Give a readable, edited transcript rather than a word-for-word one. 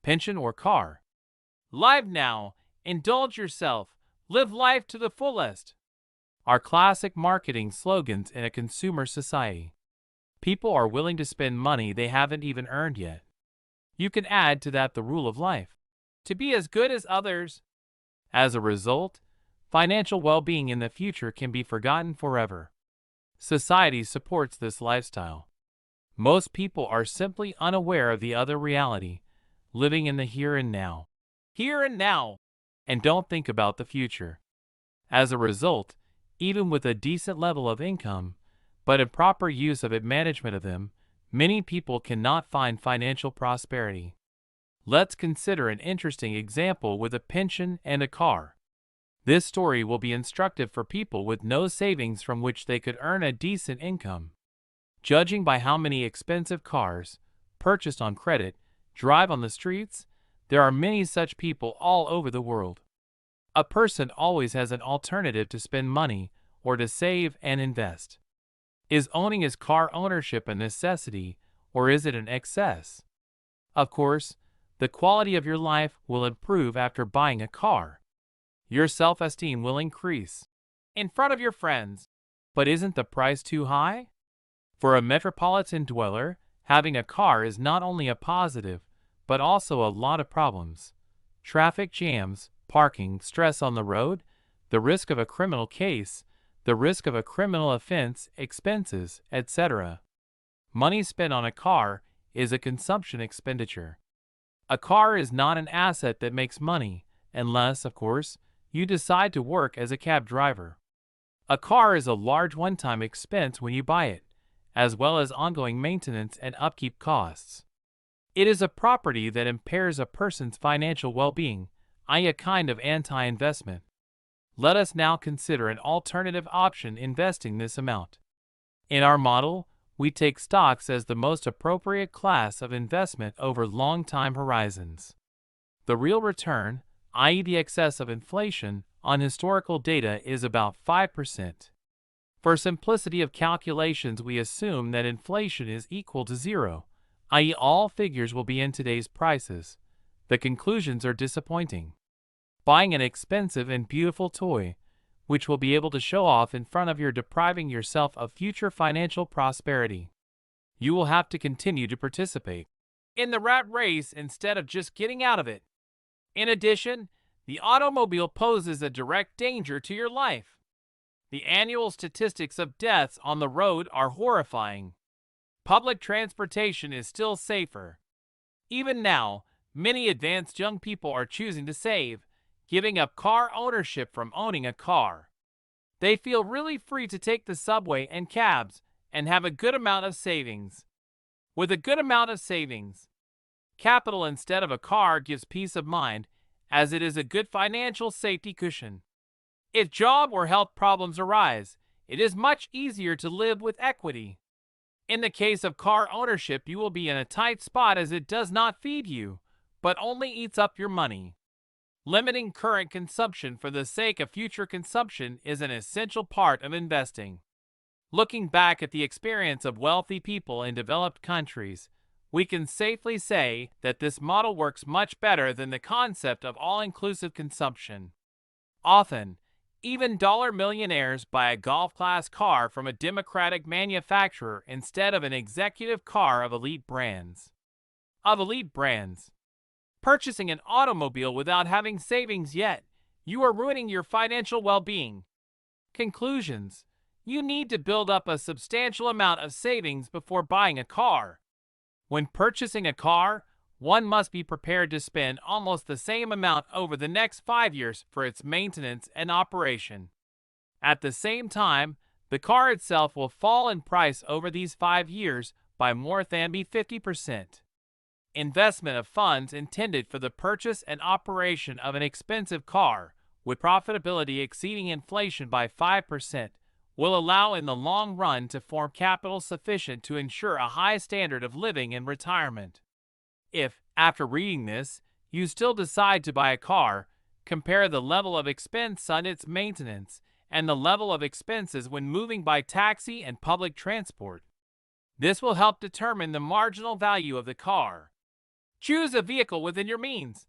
pension or car. Live now, indulge yourself, live life to the fullest are classic marketing slogans in a consumer society. People are willing to spend money they haven't even earned yet. You can add to that the rule of life, to be as good as others. As a result, financial well-being in the future can be forgotten forever. Society supports this lifestyle. Most people are simply unaware of the other reality, living in the here and now. Here and now, and don't think about the future. As a result, even with a decent level of income, but improper use of it management of them, many people cannot find financial prosperity. Let's consider an interesting example with a pension and a car. This story will be instructive for people with no savings from which they could earn a decent income. Judging by how many expensive cars, purchased on credit, drive on the streets, there are many such people all over the world. A person always has an alternative to spend money or to save and invest. Is owning his car ownership a necessity, or is it an excess? Of course, the quality of your life will improve after buying a car. Your self-esteem will increase in front of your friends. But isn't the price too high? For a metropolitan dweller, having a car is not only a positive, but also a lot of problems. Traffic jams, parking, stress on the road, the risk of a criminal case, the risk of a criminal offense, expenses, etc. Money spent on a car is a consumption expenditure. A car is not an asset that makes money, unless, of course, you decide to work as a cab driver. A car is a large one-time expense when you buy it, as well as ongoing maintenance and upkeep costs. It is a property that impairs a person's financial well-being, i.e. a kind of anti-investment. Let us now consider an alternative option investing this amount. In our model, we take stocks as the most appropriate class of investment over long time horizons. The real return, i.e. the excess of inflation, on historical data is about 5%. For simplicity of calculations, we assume that inflation is equal to zero, i.e. all figures will be in today's prices. The conclusions are disappointing. Buying an expensive and beautiful toy, which will be able to show off in front of you, depriving yourself of future financial prosperity. You will have to continue to participate in the rat race instead of just getting out of it. In addition, the automobile poses a direct danger to your life. The annual statistics of deaths on the road are horrifying. Public transportation is still safer. Even now, many advanced young people are choosing to save, giving up car ownership from owning a car. They feel really free to take the subway and cabs and have a good amount of savings. With a good amount of savings, capital instead of a car gives peace of mind, as it is a good financial safety cushion. If job or health problems arise, it is much easier to live with equity. In the case of car ownership, you will be in a tight spot as it does not feed you, but only eats up your money. Limiting current consumption for the sake of future consumption is an essential part of investing. Looking back at the experience of wealthy people in developed countries, we can safely say that this model works much better than the concept of all-inclusive consumption. Often, even dollar millionaires buy a golf-class car from a democratic manufacturer instead of an executive car of elite brands. Purchasing an automobile without having savings yet, you are ruining your financial well-being. Conclusions: you need to build up a substantial amount of savings before buying a car. When purchasing a car, one must be prepared to spend almost the same amount over the next 5 years for its maintenance and operation. At the same time, the car itself will fall in price over these 5 years by more than 50%. Investment of funds intended for the purchase and operation of an expensive car, with profitability exceeding inflation by 5%, will allow in the long run to form capital sufficient to ensure a high standard of living in retirement. If, after reading this, you still decide to buy a car, compare the level of expense on its maintenance and the level of expenses when moving by taxi and public transport. This will help determine the marginal value of the car. Choose a vehicle within your means.